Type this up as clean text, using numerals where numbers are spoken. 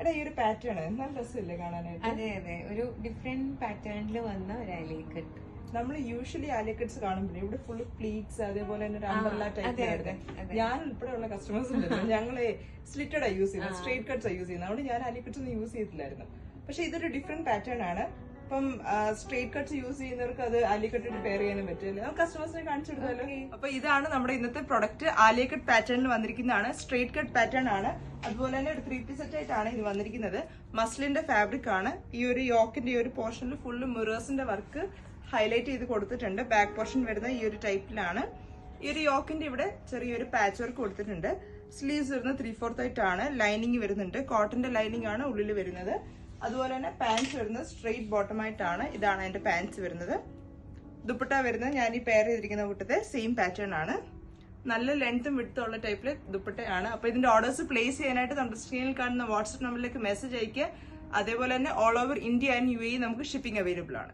എടാ ഈ ഒരു പാറ്റേൺ നല്ല രസമില്ലേ കാണാനായിട്ട്? അതെ അതെ, ഒരു ഡിഫറെന്റ് പാറ്റേണിൽ വന്ന ഒരു അലി കട്ട്. നമ്മൾ യൂഷ്വലി ആലിക്കട്സ് കാണുമ്പോൾ ഇവിടെ ഫുള്ള് പ്ലീറ്റ്സ് അതേപോലെ തന്നെ ഒരു അംബ്രല്ല ടൈപ്പ്. ഞാൻ ഉൾപ്പെടെയുള്ള കസ്റ്റമേഴ്സ് ഉണ്ടല്ലോ, ഞങ്ങള് സ്ലിറ്റഡ് യൂസ് ചെയ്യുന്നത്, സ്ട്രേറ്റ് കട്ട്സ് യൂസ് ചെയ്യുന്നത്. അതുകൊണ്ട് ഞാൻ ആലിക്കട്സ് ഒന്നും യൂസ് ചെയ്തിട്ടില്ലായിരുന്നു. പക്ഷെ ഇതൊരു ഡിഫറെന്റ് പാറ്റേൺ ആണ്. ഇപ്പം സ്ട്രേറ്റ് കട്ട്സ് യൂസ് ചെയ്യുന്നവർക്ക് അത് ആലിക്കട്ടിട്ട് പെയർ ചെയ്യാനും പറ്റില്ല. നമുക്ക് കസ്റ്റമേഴ്സിനെ കാണിച്ചു കൊടുക്കാമല്ലോ. അപ്പൊ ഇതാണ് നമ്മുടെ ഇന്നത്തെ പ്രൊഡക്റ്റ്. ആലിക്കട്ട് പാറ്റേണിൽ വന്നിരിക്കുന്നതാണ്, സ്ട്രേറ്റ് കട്ട് പാറ്റേൺ ആണ്. അതുപോലെ തന്നെ ഒരു 3 പീസ് സെറ്റ് ആയിട്ടാണ് ഇത് വന്നിരിക്കുന്നത്. മസ്ലിന്റെ ഫാബ്രിക് ആണ്. ഈ ഒരു യോക്കിന്റെ ഈ ഒരു പോർഷനിൽ ഫുള്ള് മിറേഴ്സിന്റെ വർക്ക് ഹൈലൈറ്റ് ചെയ്ത് കൊടുത്തിട്ടുണ്ട്. ബാക്ക് പോർഷൻ വരുന്ന ഈ ഒരു ടൈപ്പിലാണ്. ഈ ഒരു യോക്കിന്റെ ഇവിടെ ചെറിയൊരു പാച്ച് വർക്ക് കൊടുത്തിട്ടുണ്ട്. സ്ലീവ്സ് വരുന്നത് 3/4 ആയിട്ടാണ്. ലൈനിങ് വരുന്നുണ്ട്, കോട്ടന്റെ ലൈനിങ് ആണ് ഉള്ളിൽ വരുന്നത്. അതുപോലെ തന്നെ പാൻസ് വരുന്നത് സ്ട്രെയിറ്റ് ബോട്ടം ആയിട്ടാണ്. ഇതാണ് അതിന്റെ പാൻസ് വരുന്നത്. ദുപ്പട്ട വരുന്നത് ഞാൻ ഈ പെയർ ചെയ്തിരിക്കുന്ന കൂട്ടത്തെ സെയിം പാറ്റേൺ ആണ്. നല്ല ലെങ്ത്തും വിഡ്ത്തും ഉള്ള ടൈപ്പില് ദുപ്പട്ടയാണ്. അപ്പൊ ഇതിന്റെ ഓർഡേഴ്സ് പ്ലേസ് ചെയ്യാനായിട്ട് നമ്മുടെ സ്ക്രീനിൽ കാണുന്ന വാട്സ്ആപ്പ് നമ്പറിലേക്ക് മെസ്സേജ് അയക്കുക. അതേപോലെ തന്നെ all over India and UAE നമുക്ക് ഷിപ്പിംഗ് അവൈലബിൾ ആണ്.